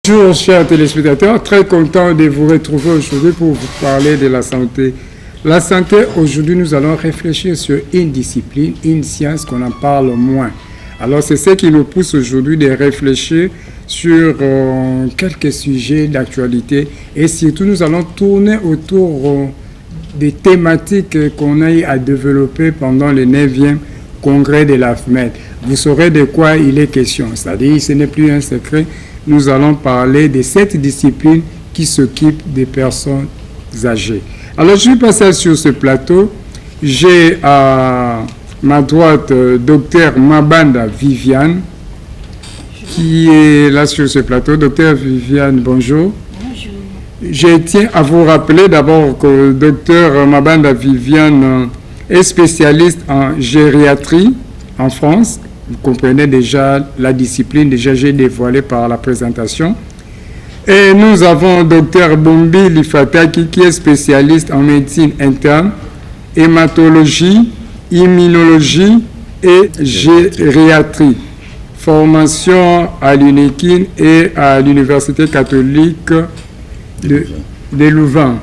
Bonjour chers téléspectateurs, très content de vous retrouver aujourd'hui pour vous parler de la santé. La santé, aujourd'hui nous allons réfléchir sur une discipline, une science qu'on en parle moins. Alors c'est ce qui nous pousse aujourd'hui de réfléchir sur quelques sujets d'actualité et surtout nous allons tourner autour des thématiques qu'on a eu à développer pendant le 9e congrès de l'AFMED. Vous saurez de quoi il est question, c'est-à-dire ce n'est plus un secret. Nous allons parler de cette discipline qui s'occupe des personnes âgées. Alors, je suis passé sur ce plateau. J'ai à ma droite Dr Mabanda Viviane, qui est là sur ce plateau. Dr Viviane, bonjour. Bonjour. Je tiens à vous rappeler d'abord que Dr Mabanda Viviane est spécialiste en gériatrie en France. Vous comprenez déjà la discipline, déjà j'ai dévoilé par la présentation. Et nous avons Dr Bombi Lifataki qui est spécialiste en médecine interne, hématologie, immunologie et gériatrie. Formation à l'UNIKIN et à l'Université catholique de Louvain,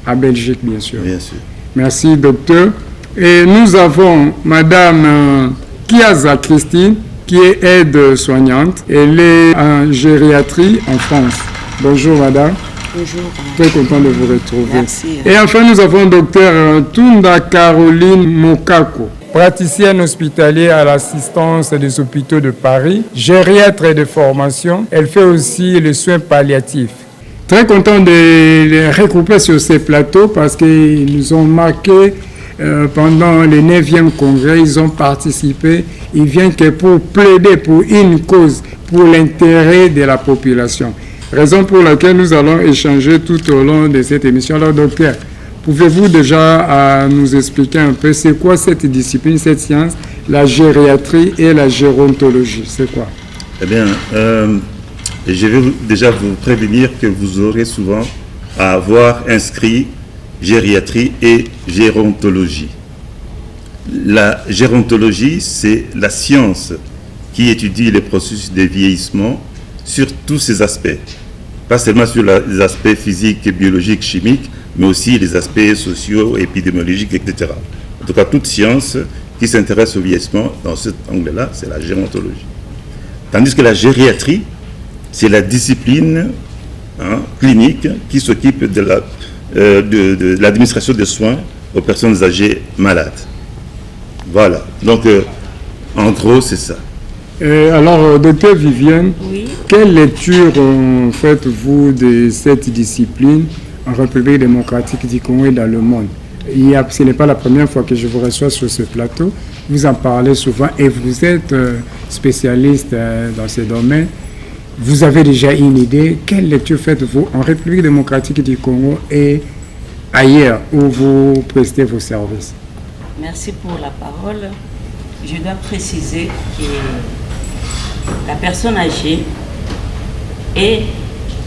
à Belgique bien sûr. Bien sûr. Merci docteur. Et nous avons Madame Kiaza Christine, qui est aide-soignante. Elle est en gériatrie en France. Bonjour madame. Bonjour. Très content de vous retrouver. Merci. Et enfin, nous avons docteur Tunda Caroline Mokako, praticienne hospitalière à l'assistance des hôpitaux de Paris, gériatre de formation. Elle fait aussi les soins palliatifs. Très content de les regrouper sur ces plateaux parce qu'ils nous ont marqué pendant le 9e congrès, ils ont participé. Ils viennent que pour plaider pour une cause, pour l'intérêt de la population. Raison pour laquelle nous allons échanger tout au long de cette émission. Alors, docteur, pouvez-vous déjà nous expliquer un peu c'est quoi cette discipline, cette science, la gériatrie et la gérontologie? C'est quoi? Eh bien, je vais déjà vous prévenir que vous aurez souvent à avoir inscrit gériatrie et gérontologie. La gérontologie, c'est la science qui étudie les processus de vieillissement sur tous ses aspects. Pas seulement sur les aspects physiques, biologiques, chimiques, mais aussi les aspects sociaux, épidémiologiques, etc. En tout cas, toute science qui s'intéresse au vieillissement, dans cet angle-là, c'est la gérontologie. Tandis que la gériatrie, c'est la discipline clinique qui s'occupe de l'administration des soins aux personnes âgées malades. Voilà. Donc, en gros, c'est ça. Alors, docteur Viviane, Oui. quelle lecture faites-vous de cette discipline en République démocratique du Congo et dans le monde? Ce n'est pas la première fois que je vous reçois sur ce plateau. Vous en parlez souvent et vous êtes spécialiste dans ce domaine. Vous avez déjà une idée. Quelle lecture faites-vous en République démocratique du Congo et ailleurs où vous prestez vos services? Merci pour la parole. Je dois préciser que la personne âgée est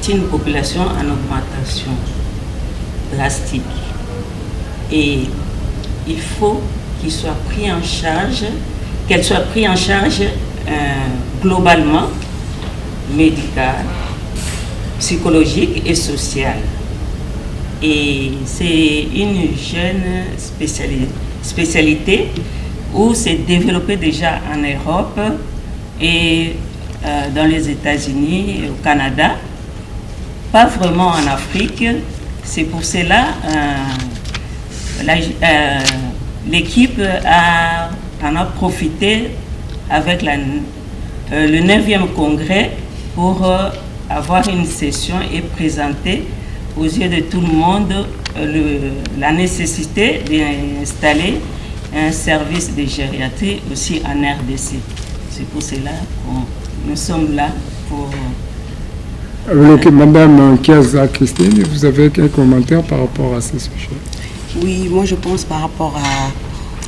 une population en augmentation drastique. Et il faut qu'elle soit prise en charge globalement, médicale, psychologique et sociale. Et c'est une jeune spécialité où c'est développé déjà en Europe et dans les États-Unis et au Canada, pas vraiment en Afrique. C'est pour cela l'équipe en a profité avec le 9e congrès pour avoir une session et présenter aux yeux de tout le monde la nécessité d'installer un service de gériatrie aussi en RDC. C'est pour cela que nous sommes là pour... Madame Kiaza Christine, vous avez un commentaire par rapport à ce sujet? Oui, moi je pense par rapport à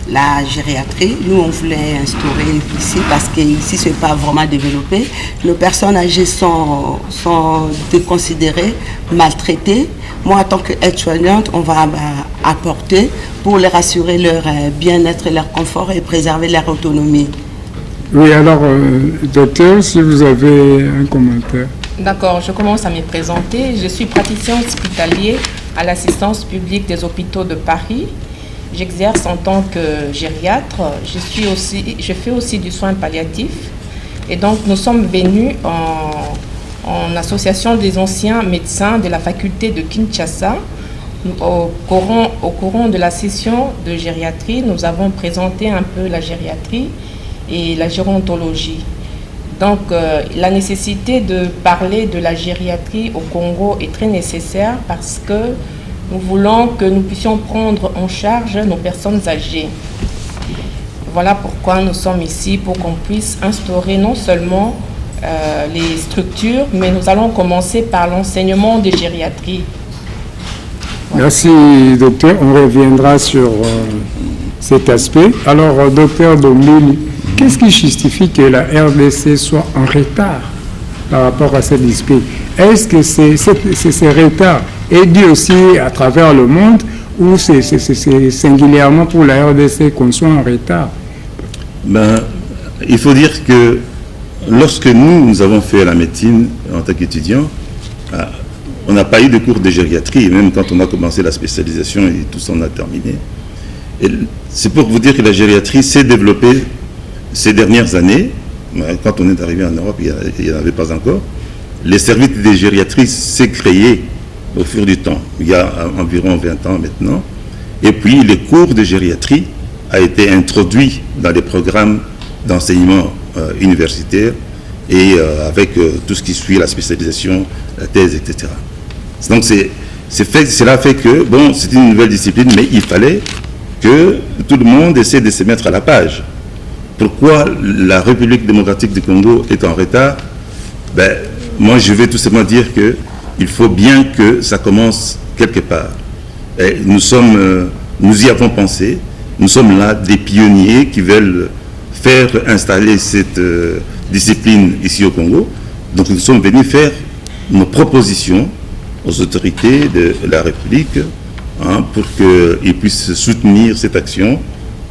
la gériatrie, nous on voulait instaurer ici parce qu'ici ce n'est pas vraiment développé. Nos personnes âgées sont déconsidérées, maltraitées. Moi en tant qu'aide-soignante, on va apporter pour leur assurer leur bien-être, leur confort et préserver leur autonomie. Oui, alors docteur, si vous avez un commentaire. D'accord, je commence à me présenter. Je suis praticien hospitalier à l'assistance publique des hôpitaux de Paris. J'exerce en tant que gériatre. Je fais aussi du soin palliatif. Et donc, nous sommes venus en association des anciens médecins de la faculté de Kinshasa. Au courant de la session de gériatrie, nous avons présenté un peu la gériatrie et la gérontologie. Donc, la nécessité de parler de la gériatrie au Congo est très nécessaire parce que nous voulons que nous puissions prendre en charge nos personnes âgées. Voilà pourquoi nous sommes ici, pour qu'on puisse instaurer non seulement les structures, mais nous allons commencer par l'enseignement de gériatrie. Voilà. Merci, docteur. On reviendra sur cet aspect. Alors, docteur Dombili, qu'est-ce qui justifie que la RDC soit en retard par rapport à cette discipline? Est-ce que ce retard est dû aussi à travers le monde ou c'est singulièrement pour la RDC qu'on soit en retard? Il faut dire que lorsque nous avons fait la médecine en tant qu'étudiants, on n'a pas eu de cours de gériatrie, même quand on a commencé la spécialisation et tout ça, on a terminé. C'est pour vous dire que la gériatrie s'est développée ces dernières années. Quand on est arrivé en Europe, il n'y en avait pas encore. Les services de gériatrie s'est créé au fur du temps, il y a environ 20 ans maintenant. Et puis, les cours de gériatrie a été introduit dans les programmes d'enseignement universitaire et avec tout ce qui suit la spécialisation, la thèse, etc. Donc, cela fait que, bon, c'est une nouvelle discipline, mais il fallait que tout le monde essaie de se mettre à la page. Pourquoi la République démocratique du Congo est en retard? Moi, je vais tout simplement dire qu'il faut bien que ça commence quelque part. Et nous y avons pensé. Nous sommes là des pionniers qui veulent faire installer cette discipline ici au Congo. Donc, nous sommes venus faire nos propositions aux autorités de la République pour qu'ils puissent soutenir cette action,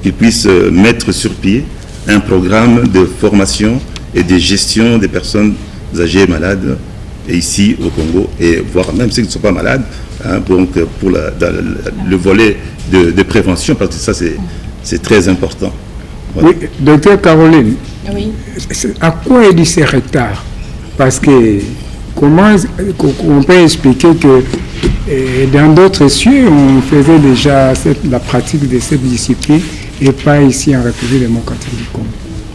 qu'ils puissent mettre sur pied un programme de formation et de gestion des personnes âgées et malades ici au Congo, et voire même ceux qui ne sont pas malades, donc pour le volet de prévention, parce que ça c'est très important. Voilà. Oui, docteur Caroline, oui. À quoi est dû ce retard? Parce que comment on peut expliquer que dans d'autres cieux, on faisait déjà la pratique de cette discipline et pas ici en République démocratique du Congo?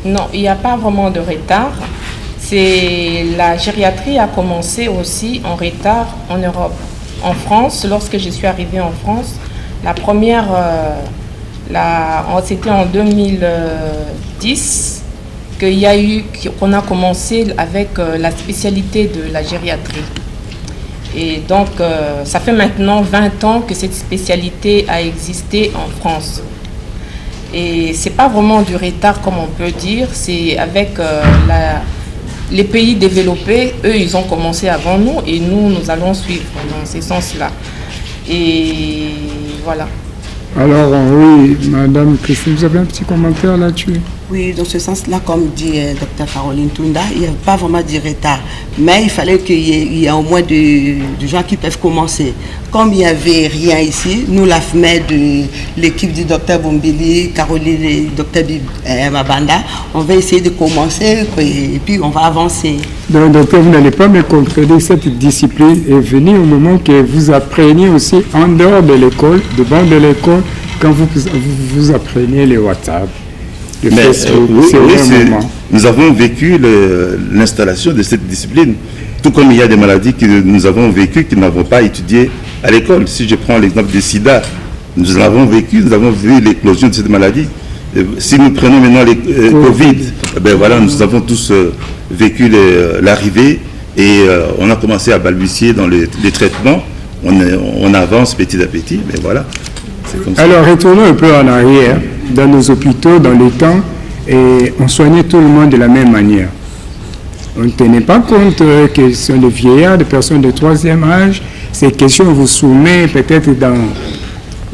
Non, il n'y a pas vraiment de retard. La gériatrie a commencé aussi en retard en Europe. En France, lorsque je suis arrivée en France, la première, c'était en 2010 qu'on a commencé avec la spécialité de la gériatrie. Et donc, ça fait maintenant 20 ans que cette spécialité a existé en France. Et ce n'est pas vraiment du retard, comme on peut dire, c'est avec les pays développés, eux, ils ont commencé avant nous et nous allons suivre dans ce sens-là. Et voilà. Alors, oui, Madame Christine, vous avez un petit commentaire là-dessus? Oui, dans ce sens-là, comme dit Dr Caroline Tunda, il n'y a pas vraiment de retard. Mais il fallait qu'il y ait au moins des gens qui peuvent commencer. Comme il n'y avait rien ici, nous, la FME de l'équipe du Dr Bombili, Caroline et Dr Mabanda, on va essayer de commencer et puis on va avancer. Donc, docteur, vous n'allez pas me contredire, cette discipline est venue au moment que vous appreniez aussi en dehors de l'école, devant de l'école, quand vous appreniez les WhatsApp. Nous avons vécu l'installation de cette discipline, tout comme il y a des maladies que nous avons vécues, que nous n'avons pas étudiées à l'école. Si je prends l'exemple du sida, nous l'avons vécu, nous avons vu l'éclosion de cette maladie. Si nous prenons maintenant les Covid, voilà, nous avons tous vécu l'arrivée et on a commencé à balbutier dans les traitements. On avance petit à petit, mais voilà. Alors, retournons un peu en arrière, dans nos hôpitaux, dans les temps, et on soignait tout le monde de la même manière. On ne tenait pas compte que ce sont des vieillards, des personnes de troisième âge. Ces questions vous soumet peut-être dans...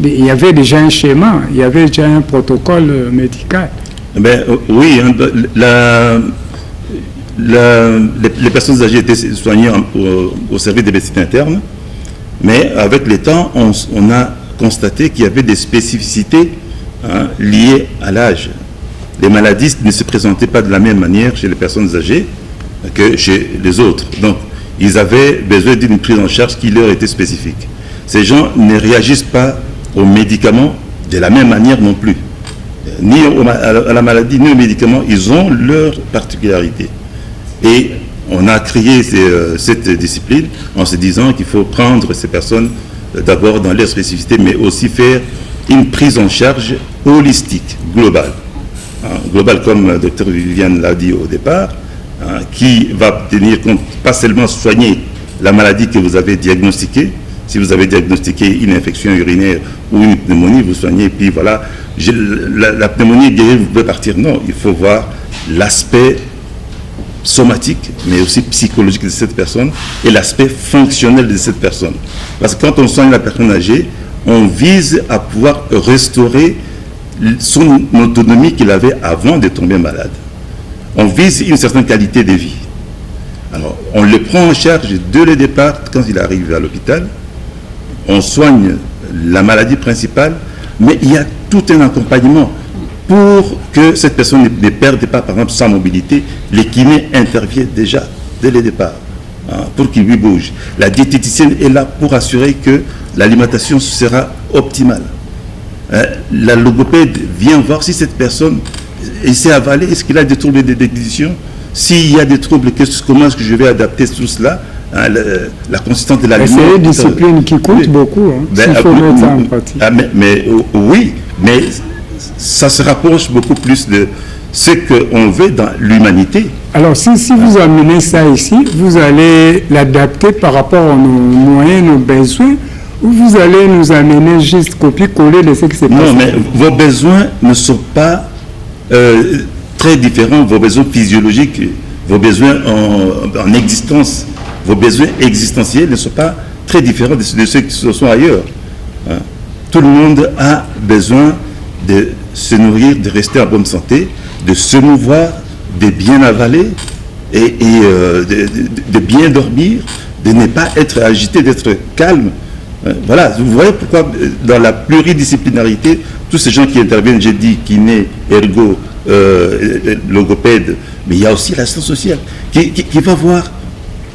Il y avait déjà un schéma, il y avait déjà un protocole médical. Oui, les personnes âgées étaient soignées au service des médecines internes, mais avec le temps, on a constaté qu'il y avait des spécificités liées à l'âge. Les maladies ne se présentaient pas de la même manière chez les personnes âgées que chez les autres. Donc, ils avaient besoin d'une prise en charge qui leur était spécifique. Ces gens ne réagissent pas aux médicaments de la même manière non plus. Ni à la maladie, ni aux médicaments, ils ont leurs particularités. Et on a créé cette discipline en se disant qu'il faut prendre ces personnes d'abord dans leur spécificité, mais aussi faire une prise en charge holistique, globale. Globale, comme le docteur Viviane l'a dit au départ, qui va tenir compte, pas seulement soigner la maladie que vous avez diagnostiquée. Si vous avez diagnostiqué une infection urinaire ou une pneumonie, vous soignez, et puis voilà, la pneumonie est guérie, vous pouvez partir. Non, il faut voir l'aspect somatique, mais aussi psychologique de cette personne et l'aspect fonctionnel de cette personne. Parce que quand on soigne la personne âgée, on vise à pouvoir restaurer son autonomie qu'il avait avant de tomber malade. On vise une certaine qualité de vie. Alors, on le prend en charge dès le départ quand il arrive à l'hôpital. On soigne la maladie principale, mais il y a tout un accompagnement pour que cette personne ne perde pas, par exemple, sa mobilité. Les kinés interviennent déjà dès le départ pour qu'il lui bouge. La diététicienne est là pour assurer que l'alimentation sera optimale. La logopède vient voir si cette personne essaie d'avaler, est-ce qu'il a des troubles de déglutition. S'il y a des troubles, comment est-ce que je vais adapter tout cela, la consistance de l'aliment. C'est une discipline qui coûte beaucoup, s'il faut mettre ça en pratique. Oui, mais ça se rapproche beaucoup plus de ce qu'on veut dans l'humanité. Alors, si vous amenez ça ici, vous allez l'adapter par rapport à nos moyens, nos besoins, ou vous allez nous amener juste copier-coller de ce qui s'est passé? Non, mais vos besoins ne sont pas très différents, vos besoins physiologiques, vos besoins en existence, vos besoins existentiels ne sont pas très différents de ceux qui sont ailleurs. Tout le monde a besoin de se nourrir, de rester en bonne santé, de se mouvoir, de bien avaler et de bien dormir, de ne pas être agité, d'être calme. Voilà, vous voyez pourquoi dans la pluridisciplinarité, tous ces gens qui interviennent, j'ai dit kiné, ergo, logopède, mais il y a aussi l'assistance sociale qui va voir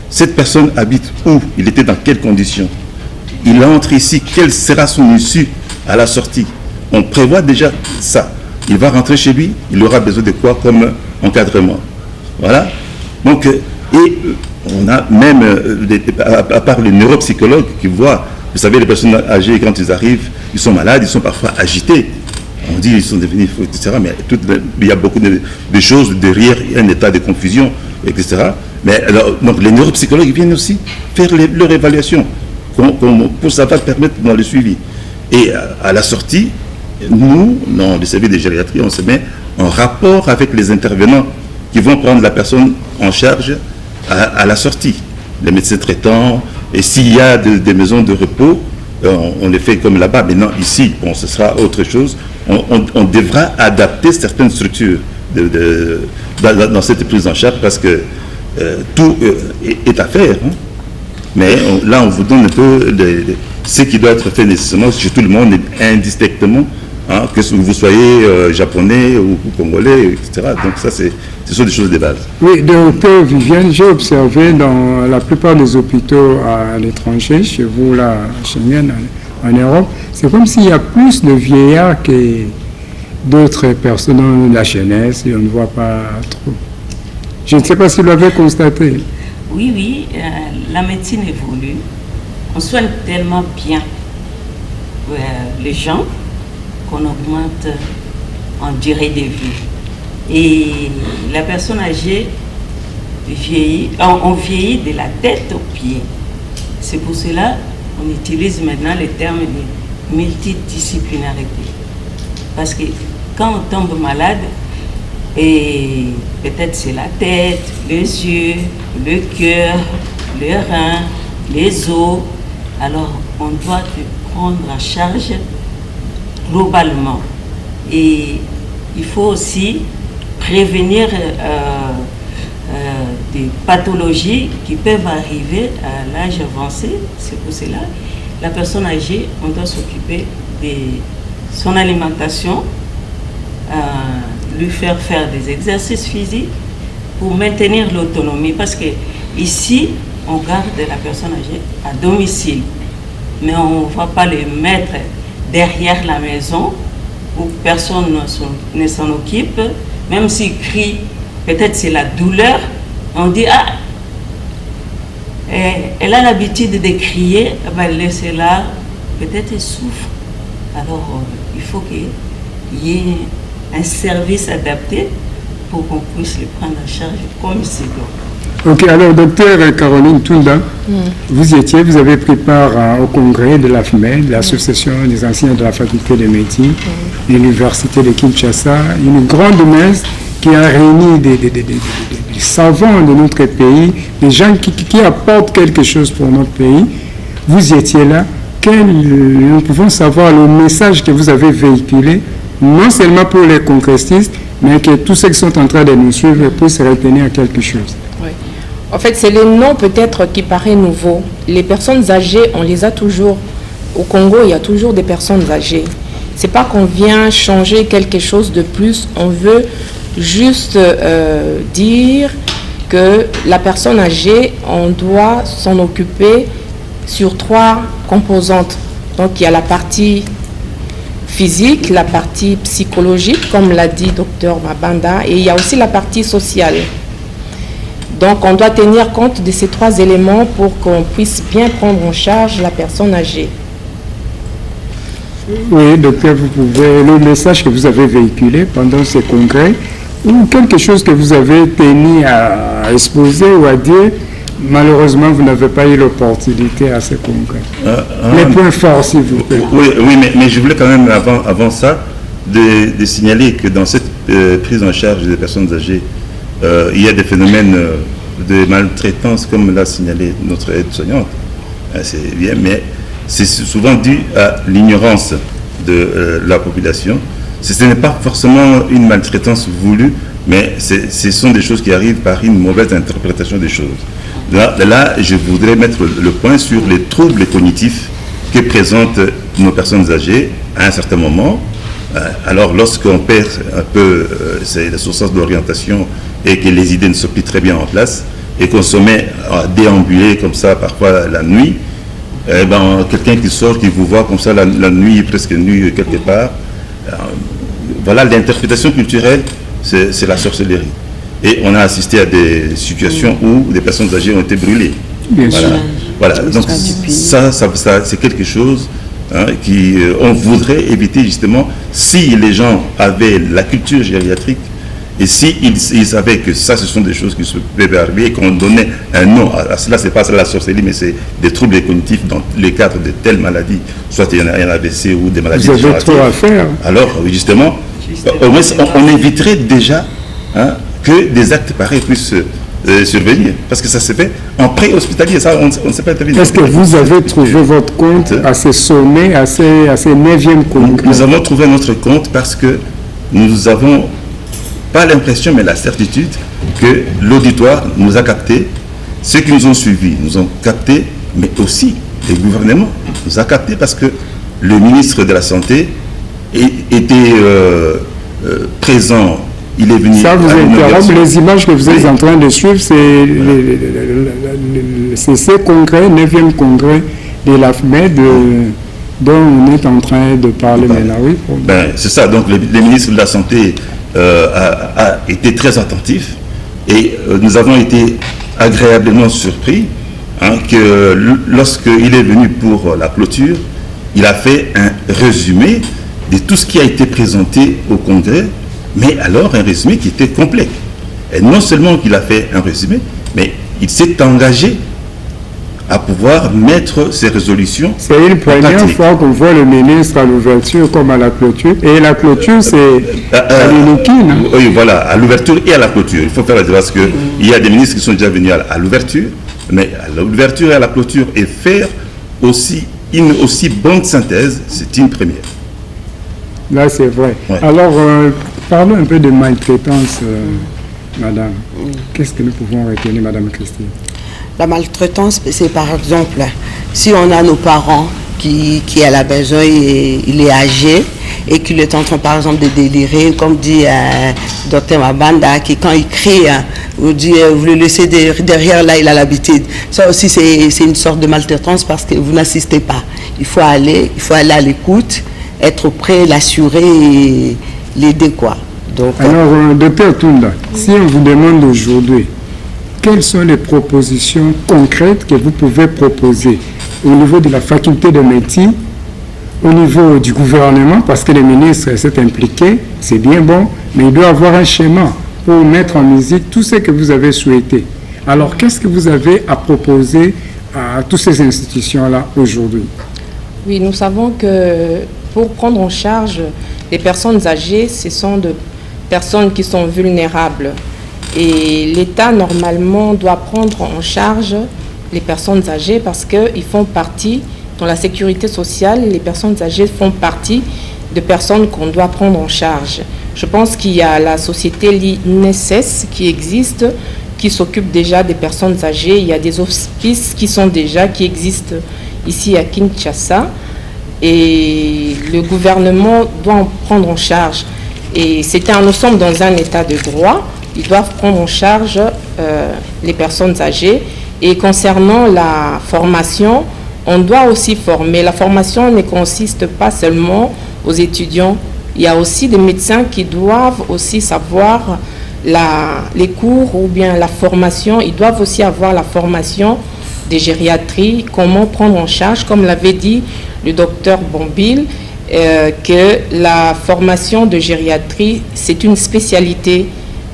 cette personne habite où, il était dans quelles conditions, il entre ici, quelle sera son issue à la sortie. On prévoit déjà ça. Il va rentrer chez lui, il aura besoin de quoi comme encadrement. Voilà. Donc, et on a même, à part les neuropsychologues qui voient, vous savez, les personnes âgées, quand ils arrivent, ils sont malades, ils sont parfois agités. On dit qu'ils sont devenus fous, etc. Mais il y a beaucoup de choses derrière, un état de confusion, etc. Mais alors, donc, les neuropsychologues viennent aussi faire leur évaluation pour ça va permettre dans le suivi. Et à la sortie, nous, dans le service de gériatrie, on se met en rapport avec les intervenants qui vont prendre la personne en charge à la sortie. Les médecins traitants, et s'il y a des maisons de repos, on les fait comme là-bas. Mais non, ici, bon, ce sera autre chose. On devra adapter certaines structures dans cette prise en charge parce que tout est à faire. Mais là, on vous donne un peu ce qui doit être fait nécessairement chez tout le monde, indistinctement, que vous soyez japonais ou congolais, etc. Donc ça, ce sont des choses de base. Oui, docteur Viviane, j'ai observé dans la plupart des hôpitaux à l'étranger, chez vous là, chez nous, en Europe, c'est comme s'il y a plus de vieillards que d'autres personnes dans la jeunesse et on ne voit pas trop. Je ne sais pas si vous l'avez constaté. Oui, la médecine évolue. On soigne tellement bien les gens qu'on augmente en durée de vie. Et la personne âgée vieillit, on vieillit de la tête aux pieds. C'est pour cela qu'on utilise maintenant le terme de multidisciplinarité. Parce que quand on tombe malade, et peut-être c'est la tête, les yeux, le cœur, les reins, les os, alors on doit te prendre en charge globalement. Et il faut aussi prévenir des pathologies qui peuvent arriver à l'âge avancé. C'est pour cela la personne âgée, on doit s'occuper de son alimentation, lui faire des exercices physiques pour maintenir l'autonomie. Parce que ici, on garde la personne âgée à domicile, mais on ne va pas les mettre derrière la maison où personne ne s'en occupe. Même s'il crie, peut-être c'est la douleur, on dit « Ah, elle a l'habitude de crier, laissez-la, peut-être elle souffre. » Alors, il faut qu'il y ait un service adapté pour qu'on puisse les prendre en charge comme il se doit. Ok, alors docteur Caroline Tunda, vous avez pris part au congrès de l'AFMED, l'Association des anciens de la faculté de médecine, l'Université de Kinshasa, une grande messe qui a réuni des savants de notre pays, des gens qui apportent quelque chose pour notre pays. Vous étiez là. Nous pouvons savoir le message que vous avez véhiculé, non seulement pour les congressistes, mais que tous ceux qui sont en train de nous suivre puissent retenir quelque chose. Oui. En fait, c'est le nom peut-être qui paraît nouveau. Les personnes âgées, on les a toujours. Au Congo, il y a toujours des personnes âgées. C'est pas qu'on vient changer quelque chose de plus, on veut juste dire que la personne âgée, on doit s'en occuper sur 3 composantes. Donc il y a la partie physique, la partie psychologique, comme l'a dit Dr Mabanda, et il y a aussi la partie sociale. Donc on doit tenir compte de ces 3 éléments pour qu'on puisse bien prendre en charge la personne âgée. Oui, docteur, vous pouvez, le message que vous avez véhiculé pendant ce congrès, ou quelque chose que vous avez tenu à exposer ou à dire, malheureusement, vous n'avez pas eu l'opportunité à ce congrès. Les points forts, s'il vous plaît. Oui, mais je voulais quand même, avant ça, de signaler que dans cette prise en charge des personnes âgées, il y a des phénomènes de maltraitance, comme l'a signalé notre aide-soignante. C'est bien, mais c'est souvent dû à l'ignorance de la population. Ce n'est pas forcément une maltraitance voulue, mais ce sont des choses qui arrivent par une mauvaise interprétation des choses. Là, je voudrais mettre le point sur les troubles cognitifs que présentent nos personnes âgées à un certain moment. Alors, lorsqu'on perd un peu son sens d'orientation et que les idées ne sont plus très bien en place, et qu'on se met à déambuler comme ça, parfois la nuit, quelqu'un qui sort, qui vous voit comme ça la nuit, presque nue quelque part, voilà, l'interprétation culturelle, c'est la sorcellerie. Et on a assisté à des situations où des personnes âgées ont été brûlées. Bien sûr. Voilà. Donc ça c'est quelque chose on voudrait éviter justement si les gens avaient la culture gériatrique et si ils savaient que ça, ce sont des choses qui se peuvent arriver et qu'on donnait un nom à cela. C'est pas la sorcellerie, mais c'est des troubles cognitifs dans les cadres de telles maladies, soit il y en a un AVC ou des maladies dégénératives. Vous avez trop à faire. Alors, justement, au moins, on éviterait déjà que des actes pareils puissent survenir. Parce que ça se fait en pré-hospitalier, ça, on ne sait pas intervenir. Est-ce que vous avez trouvé votre compte à ces sommets, à ces 9e congrès? Nous avons trouvé notre compte parce que nous avons pas l'impression, mais la certitude que l'auditoire nous a captés, ceux qui nous ont suivis nous ont captés, mais aussi le gouvernement nous a captés parce que le ministre de la Santé était présent. Il est venu. Ça vous interrompt. Les images que vous êtes en train de suivre, c'est ce congrès, 9e congrès de l'AFMED dont on est en train de parler maintenant. Oui, c'est ça. Donc le ministre de la Santé a été très attentif et nous avons été agréablement surpris que lorsqu'il est venu pour la clôture, il a fait un résumé de tout ce qui a été présenté au congrès, mais alors un résumé qui était complet. Et non seulement qu'il a fait un résumé, mais il s'est engagé à pouvoir mettre ces résolutions. C'est une première fois qu'on voit le ministre à l'ouverture comme à la clôture. Et la clôture, c'est à l'Inokine. Oui, voilà, à l'ouverture et à la clôture. Il faut faire la différence parce qu'il y a des ministres qui sont déjà venus à l'ouverture, mais à l'ouverture et à la clôture et faire aussi une aussi bonne synthèse, c'est une première. Là, c'est vrai. Ouais. Alors, parlons un peu de maltraitance Madame, qu'est-ce que nous pouvons retenir, Madame Christine? La maltraitance, c'est par exemple, si on a nos parents qui est à la maison et il est âgé et qu'il est en train, par exemple, de délirer, comme dit Dr Mabanda, qui quand il crie, vous dit, vous le laissez derrière, là, il a l'habitude. Ça aussi, c'est une sorte de maltraitance parce que vous n'assistez pas. Il faut aller à l'écoute, être prêt, l'assurer et l'aider, quoi. Donc, alors, Dr Tunda, si on vous demande aujourd'hui, quelles sont les propositions concrètes que vous pouvez proposer au niveau de la faculté de médecine, au niveau du gouvernement, parce que le ministre s'est impliqué, c'est bien bon, mais il doit avoir un schéma pour mettre en musique tout ce que vous avez souhaité. Alors, qu'est-ce que vous avez à proposer à toutes ces institutions-là aujourd'hui? Oui, nous savons que pour prendre en charge les personnes âgées, ce sont de personnes qui sont vulnérables. Et l'État, normalement, doit prendre en charge les personnes âgées parce qu'ils font partie, dans la sécurité sociale, les personnes âgées font partie de personnes qu'on doit prendre en charge. Je pense qu'il y a la société l'INSS qui existe, qui s'occupe déjà des personnes âgées. Il y a des hospices qui existent ici à Kinshasa. Et le gouvernement doit en prendre en charge. Et nous sommes dans un état de droit. Ils doivent prendre en charge les personnes âgées. Et concernant la formation, on doit aussi former. La formation ne consiste pas seulement aux étudiants. Il y a aussi des médecins qui doivent aussi savoir les cours ou bien la formation. Ils doivent aussi avoir la formation des gériatries, comment prendre en charge, comme l'avait dit le docteur Bombil, que la formation de gériatrie, c'est une spécialité.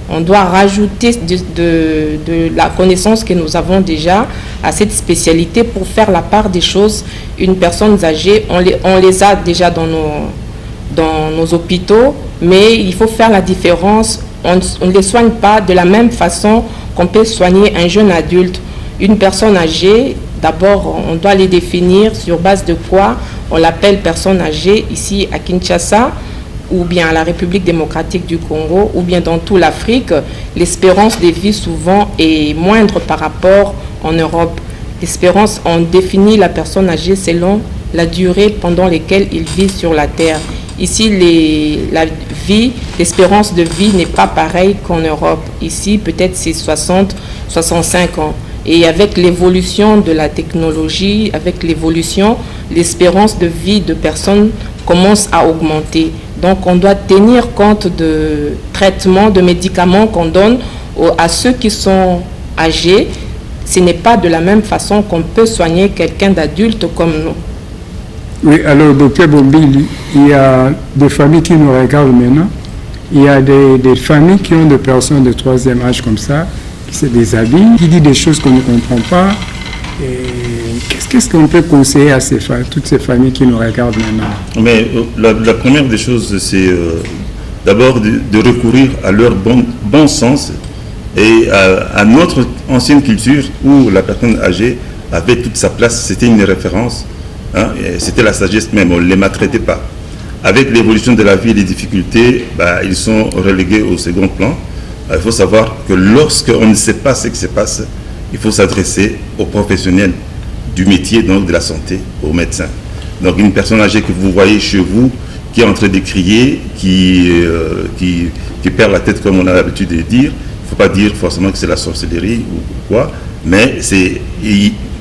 On doit rajouter de la connaissance que nous avons déjà à cette spécialité pour faire la part des choses. Une personne âgée, on les a déjà dans nos hôpitaux, mais il faut faire la différence. On ne les soigne pas de la même façon qu'on peut soigner un jeune adulte. Une personne âgée, d'abord, on doit les définir sur base de quoi on l'appelle personne âgée ici à Kinshasa, ou bien à la République démocratique du Congo, ou bien dans toute l'Afrique. L'espérance de vie souvent est moindre par rapport en Europe. L'espérance, on définit la personne âgée selon la durée pendant laquelle il vit sur la Terre. Ici, l'espérance de vie n'est pas pareille qu'en Europe. Ici, peut-être c'est 60, 65 ans. Et avec l'évolution de la technologie, avec l'évolution, l'espérance de vie de personnes commence à augmenter. Donc, on doit tenir compte de traitements, de médicaments qu'on donne à ceux qui sont âgés. Ce n'est pas de la même façon qu'on peut soigner quelqu'un d'adulte comme nous. Oui, alors, docteur Bombil, il y a des familles qui nous regardent maintenant. Il y a des familles qui ont des personnes de troisième âge comme ça, qui se déshabillent, qui disent des choses qu'on ne comprend pas. Qu'est-ce qu'on peut conseiller à toutes ces familles qui nous regardent maintenant? Mais la première des choses, c'est d'abord de recourir à leur bon sens et à notre ancienne culture où la personne âgée avait toute sa place, c'était une référence, hein, c'était la sagesse même, on ne les maltraitait pas. Avec l'évolution de la vie et les difficultés, ils sont relégués au second plan. Il faut savoir que lorsqu'on ne sait pas ce qui se passe, il faut s'adresser aux professionnels du métier, donc de la santé, aux médecins. Donc une personne âgée que vous voyez chez vous, qui est en train de crier, qui perd la tête comme on a l'habitude de dire, il ne faut pas dire forcément que c'est la sorcellerie ou quoi, mais c'est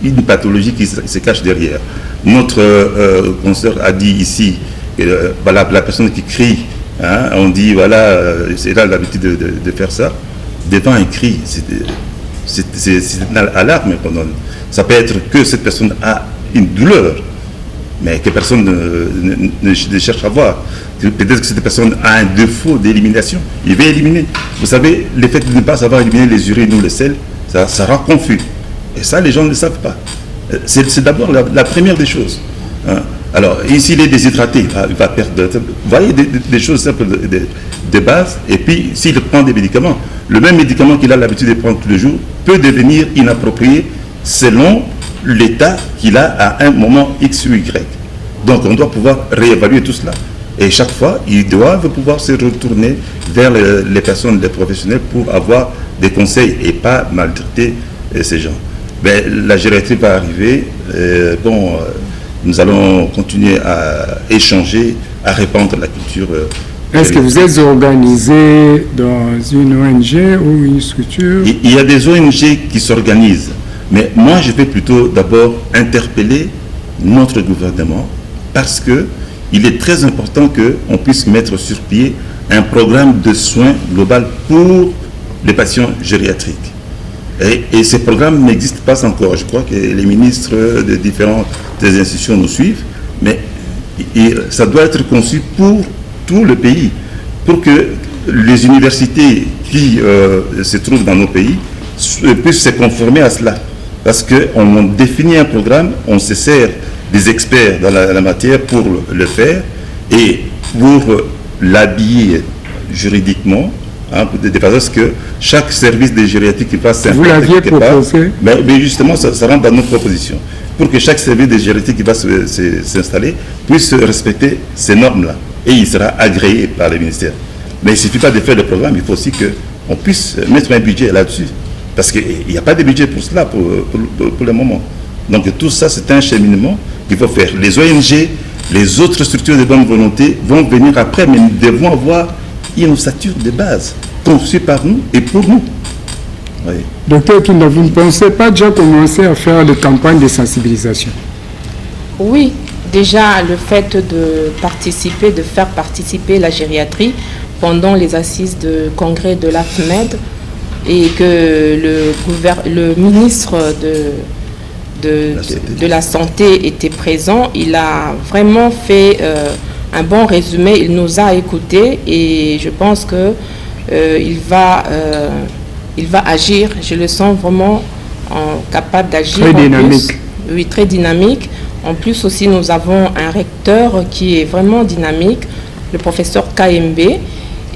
une pathologie qui se cache derrière. Notre consoeur a dit ici que la personne qui crie, hein, on dit voilà, c'est là l'habitude de faire ça, devant un cri, c'est une alarme qu'on donne. Ça peut être que cette personne a une douleur, mais que personne ne cherche à voir. Peut-être que cette personne a un défaut d'élimination. Il va éliminer. Vous savez, le fait de ne pas savoir éliminer les urines ou le sel, ça rend confus. Et ça, les gens ne le savent pas. C'est d'abord la première des choses. Hein. Alors, ici, il est déshydraté, il va perdre. Vous voyez des choses simples de base. Et puis, s'il prend des médicaments, le même médicament qu'il a l'habitude de prendre tous les jours peut devenir inapproprié selon l'état qu'il a à un moment X ou Y. Donc, on doit pouvoir réévaluer tout cela. Et chaque fois, ils doivent pouvoir se retourner vers les personnes, les professionnels pour avoir des conseils et pas maltraiter ces gens. Mais la gériatrie va arriver. Nous allons continuer à échanger, à répandre la culture. Est-ce que vous êtes organisé dans une ONG ou une structure? Il y a des ONG qui s'organisent. Mais moi, je vais plutôt d'abord interpeller notre gouvernement parce qu'il est très important qu'on puisse mettre sur pied un programme de soins global pour les patients gériatriques. Et ces programmes n'existent pas encore. Je crois que les ministres de différentes institutions nous suivent, mais ça doit être conçu pour tout le pays, pour que les universités qui se trouvent dans nos pays puissent se conformer à cela. Parce qu'on définit un programme, on se sert des experts dans la matière pour le faire et pour l'habiller juridiquement. Parce que chaque service de gériatrie qui passe vous l'aviez proposé? Mais justement, ça rentre dans nos propositions. Pour que chaque service de gériatrie qui va s'installer puisse respecter ces normes-là. Et il sera agréé par le ministère. Mais il ne suffit pas de faire le programme, il faut aussi qu'on puisse mettre un budget là-dessus. Parce qu'il n'y a pas de budget pour cela pour le moment. Donc tout ça, c'est un cheminement qu'il faut faire. Les ONG, les autres structures de bonne volonté vont venir après, mais nous devons avoir une ossature de base, conçue par nous et pour nous. Oui. Docteur Tunda, vous ne pensez pas déjà commencer à faire des campagnes de sensibilisation? Oui, déjà le fait de participer, de faire participer la gériatrie pendant les assises de congrès de l'AFMED et que le ministre de la Santé était présent, il a vraiment fait un bon résumé, il nous a écoutés et je pense que il va agir. Je le sens vraiment capable d'agir. Très dynamique. Oui, très dynamique. En plus aussi, nous avons un recteur qui est vraiment dynamique, le professeur KMB.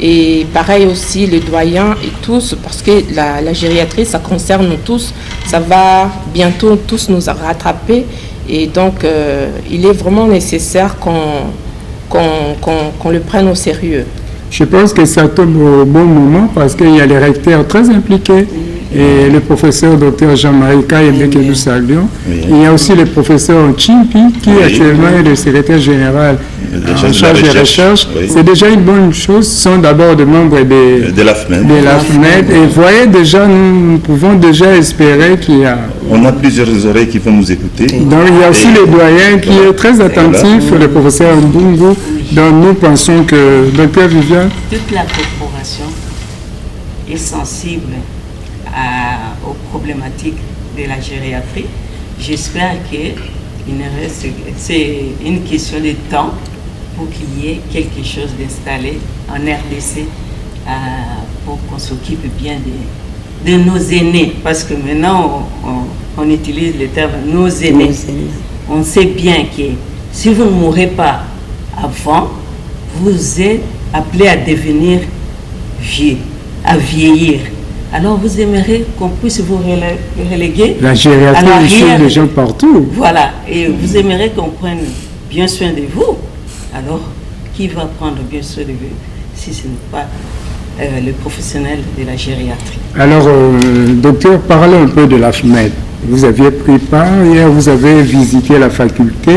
Et pareil aussi, le doyen et tous, parce que la gériatrie, ça concerne nous tous. Ça va bientôt tous nous rattraper. Et donc, il est vraiment nécessaire qu'on le prenne au sérieux. Je pense que ça tombe au bon moment parce qu'il y a les recteurs très impliqués et le professeur Dr Jean-Marie Kayembe que nous saluons. Oui. Il y a aussi le professeur Chimpi qui actuellement est le secrétaire général en charge de recherche. Oui. C'est déjà une bonne chose. Ce sont d'abord des membres de l'AFMED. Et voyez déjà, nous pouvons déjà espérer qu'il y a... On a plusieurs oreilles qui vont nous écouter. Donc il y a aussi le doyen qui est très attentif, le professeur Mbungu. Donc nous pensons que, Dr Viviane... Toute la corporation est sensible aux problématiques de la gériatrie. J'espère que c'est une question de temps pour qu'il y ait quelque chose d'installé en RDC pour qu'on s'occupe bien de nos aînés. Parce que maintenant, on utilise le terme « nos aînés ». On sait bien que si vous ne mourrez pas avant, vous êtes appelé à devenir vieux, à vieillir. Alors vous aimeriez qu'on puisse vous reléguer la gériatrie chez les gens partout. Voilà, et vous aimeriez qu'on prenne bien soin de vous. Alors, qui va prendre bien soin de vous si ce n'est pas le professionnel de la gériatrie? Alors, docteur, parlez un peu de l'AFMED. Vous aviez pris part, hier vous avez visité la faculté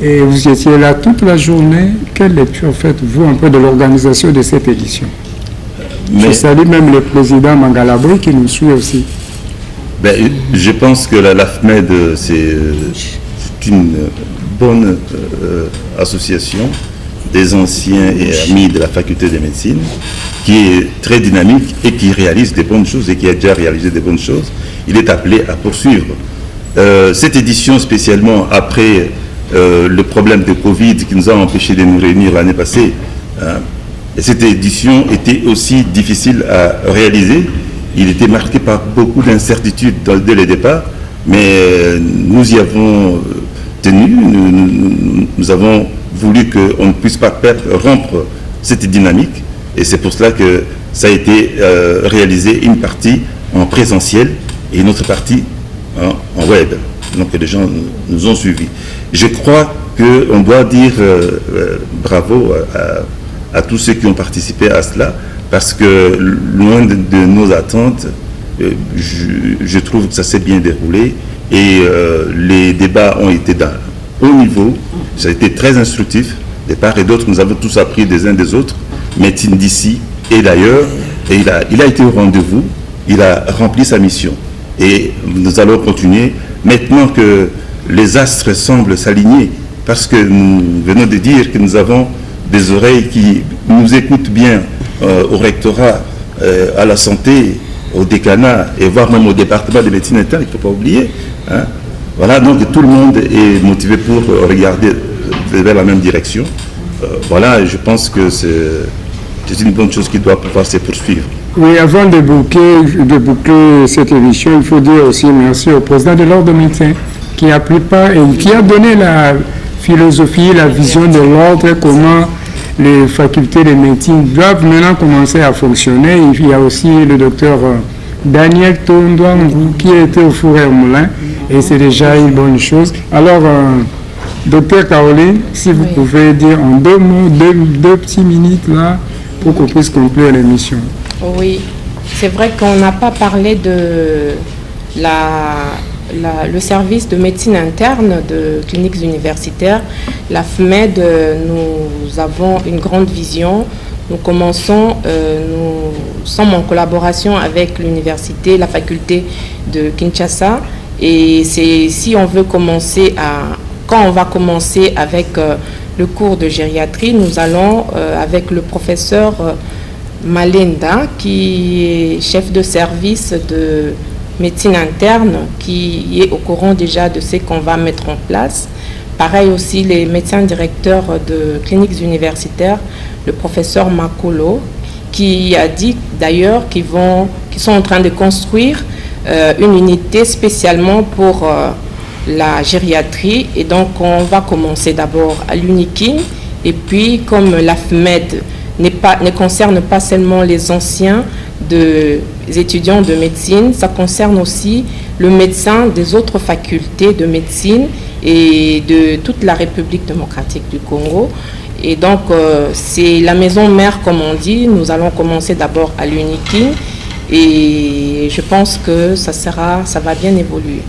et vous étiez là toute la journée. Quelle lecture faites-vous un peu de l'organisation de cette édition? Je salue même le président Mangalabri qui nous suit aussi. Je pense que l'AFMED, c'est une bonne association des anciens et amis de la faculté de médecine qui est très dynamique et qui réalise des bonnes choses et qui a déjà réalisé des bonnes choses. Il est appelé à poursuivre. Cette édition, spécialement après le problème de Covid qui nous a empêchés de nous réunir l'année passée, et cette édition était aussi difficile à réaliser. Il était marqué par beaucoup d'incertitudes dès le départ, mais nous y avons tenu. Nous avons voulu qu'on ne puisse pas rompre cette dynamique. Et c'est pour cela que ça a été réalisé une partie en présentiel et une autre partie en web. Donc les gens nous ont suivis. Je crois qu'on doit dire bravo à tous ceux qui ont participé à cela, parce que loin de nos attentes, je trouve que ça s'est bien déroulé et les débats ont été d'un haut niveau. Ça a été très instructif de part et d'autre. Nous avons tous appris des uns des autres, médecine d'ici et d'ailleurs, et il a été au rendez-vous, il a rempli sa mission. Et nous allons continuer maintenant que les astres semblent s'aligner, parce que nous venons de dire que nous avons des oreilles qui nous écoutent bien au rectorat, à la santé, au décanat et voire même au département de médecine interne, il ne faut pas oublier. Hein. Voilà, donc tout le monde est motivé pour regarder vers la même direction. Voilà, je pense que c'est une bonne chose qui doit pouvoir se poursuivre. Oui, avant de boucler cette émission, il faut dire aussi merci au président de l'Ordre des médecins qui a pris part et qui a donné la philosophie, la vision de l'ordre, comment les facultés de médecine doivent maintenant commencer à fonctionner. Il y a aussi le docteur Daniel Tondouangou qui était au four et au moulin et c'est déjà une bonne chose. Alors, docteur Caroline, si vous pouvez dire en 2 mots, 2 petites minutes là, pour qu'on puisse conclure l'émission. Oui, c'est vrai qu'on n'a pas parlé de le service de médecine interne de cliniques universitaires. La FMED, nous avons une grande vision. Nous sommes en collaboration avec l'université, la faculté de Kinshasa. Et si on veut commencer quand on va commencer avec le cours de gériatrie, nous allons avec le professeur Malenda, qui est chef de service de médecine interne, qui est au courant déjà de ce qu'on va mettre en place. Pareil aussi les médecins directeurs de cliniques universitaires, le professeur Makolo, qui a dit d'ailleurs qu'ils sont en train de construire une unité spécialement pour la gériatrie. Et donc on va commencer d'abord à l'Unikin, et puis comme la FMED ne concerne pas seulement les anciens des étudiants de médecine, ça concerne aussi le médecin des autres facultés de médecine et de toute la République démocratique du Congo. Et donc, c'est la maison mère, comme on dit. Nous allons commencer d'abord à l'Unikin et je pense que ça va bien évoluer.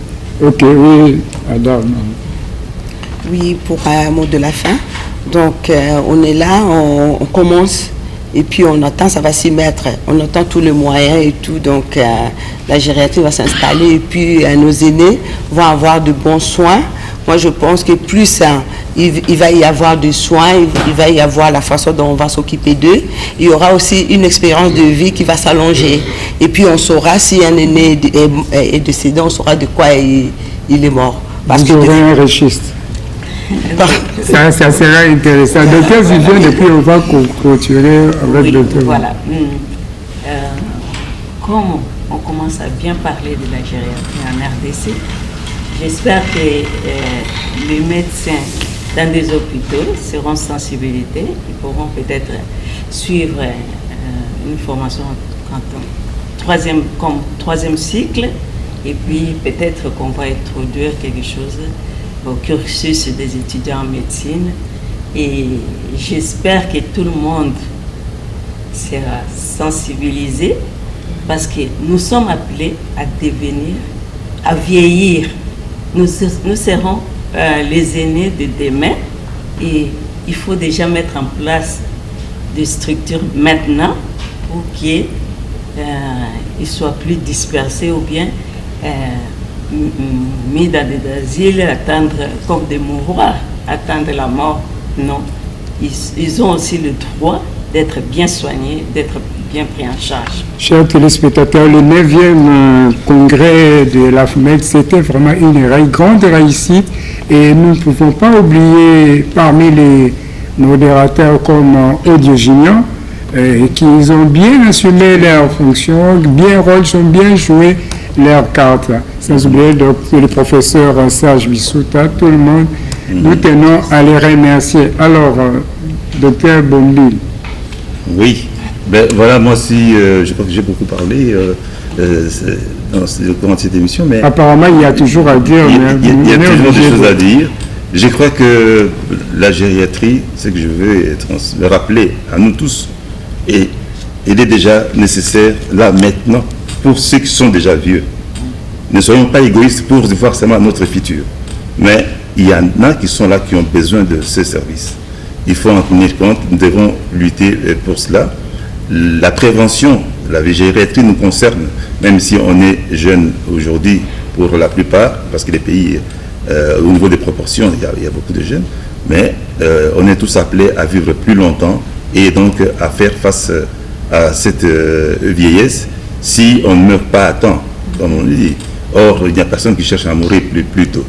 Ok, oui, Adam. Oui, pour un mot de la fin. Donc, on est là, on commence. Et puis on attend, ça va s'y mettre. On attend tous les moyens et tout. Donc la gériatrie va s'installer et puis nos aînés vont avoir de bons soins. Moi je pense que plus il va y avoir de soins, il va y avoir la façon dont on va s'occuper d'eux. Il y aura aussi une expérience de vie qui va s'allonger. Et puis on saura si un aîné est décédé, on saura de quoi il est mort. Parce que un richiste. Ça sera intéressant. Docteur Viviane, et puis on va clôturer avec le docteur. Voilà. Comme on commence à bien parler de la gériatrie en RDC, j'espère que les médecins dans des hôpitaux seront sensibilisés. Ils pourront peut-être suivre une formation comme troisième cycle, et puis peut-être qu'on va introduire quelque chose au cursus des étudiants en médecine, et j'espère que tout le monde sera sensibilisé, parce que nous sommes appelés à devenir, à vieillir. Nous serons les aînés de demain, et il faut déjà mettre en place des structures maintenant pour qu'ils soient plus dispersés ou bien mis dans des asiles, attendre comme des mouroirs, attendre la mort. Non, ils ont aussi le droit d'être bien soignés, d'être bien pris en charge. Chers téléspectateurs, le 9e congrès de la FMED, c'était vraiment une grande réussite, et nous ne pouvons pas oublier parmi les modérateurs comme Audio Gignon, qui ont bien assumé leurs fonctions, ils ont bien joué leurs cartes. Sans oublier le professeur Serge Bissouta, tout le monde. Nous tenons à les remercier. Alors, docteur Bombil. Oui, ben voilà, moi aussi, je crois que j'ai beaucoup parlé dans cette émission, mais... Apparemment, il y a toujours à dire. Il y a toujours des choses à dire, Je crois que la gériatrie, ce que je veux le rappeler à nous tous, et il est déjà nécessaire là maintenant pour ceux qui sont déjà vieux. Ne soyons pas égoïstes pour voir seulement notre futur. Mais il y en a qui sont là, qui ont besoin de ce service. Il faut en tenir compte, nous devons lutter pour cela. La prévention, la gériatrie nous concerne, même si on est jeune aujourd'hui pour la plupart, parce que les pays, au niveau des proportions, il y a beaucoup de jeunes, mais on est tous appelés à vivre plus longtemps et donc à faire face à cette vieillesse si on ne meurt pas à temps, comme on le dit. Or, il n'y a personne qui cherche à mourir plus tôt.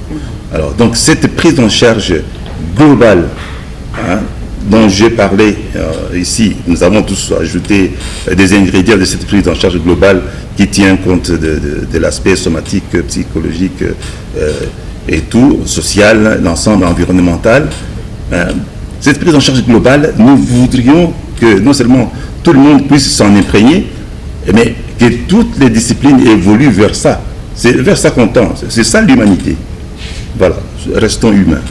Alors, donc, cette prise en charge globale, hein, dont j'ai parlé ici, nous avons tous ajouté des ingrédients de cette prise en charge globale qui tient compte de l'aspect somatique, psychologique et tout, social, l'ensemble environnemental. Cette prise en charge globale, nous voudrions que non seulement tout le monde puisse s'en imprégner, mais que toutes les disciplines évoluent vers ça. C'est vers ça qu'on tend, c'est ça l'humanité. Voilà, restons humains.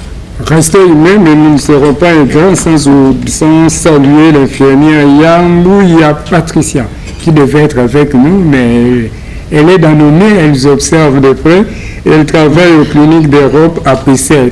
Restons humains, mais nous ne serons pas ingrats sans saluer l'infirmière Yambouya Patricia, qui devait être avec nous, mais elle est dans nos nez, elle nous observe de près, et elle travaille aux cliniques d'Europe à Bruxelles.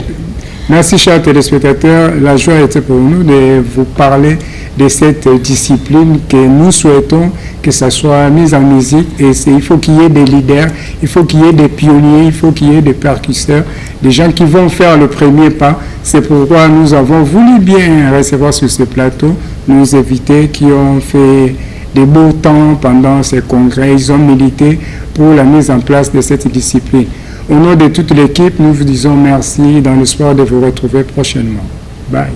Merci, chers téléspectateurs. La joie était pour nous de vous parler de cette discipline que nous souhaitons que ça soit mis en musique. Et il faut qu'il y ait des leaders, il faut qu'il y ait des pionniers, il faut qu'il y ait des percusseurs, des gens qui vont faire le premier pas. C'est pourquoi nous avons voulu bien recevoir sur ce plateau nos invités qui ont fait des beaux temps pendant ces congrès. Ils ont milité pour la mise en place de cette discipline. Au nom de toute l'équipe, nous vous disons merci dans l'espoir de vous retrouver prochainement. Bye.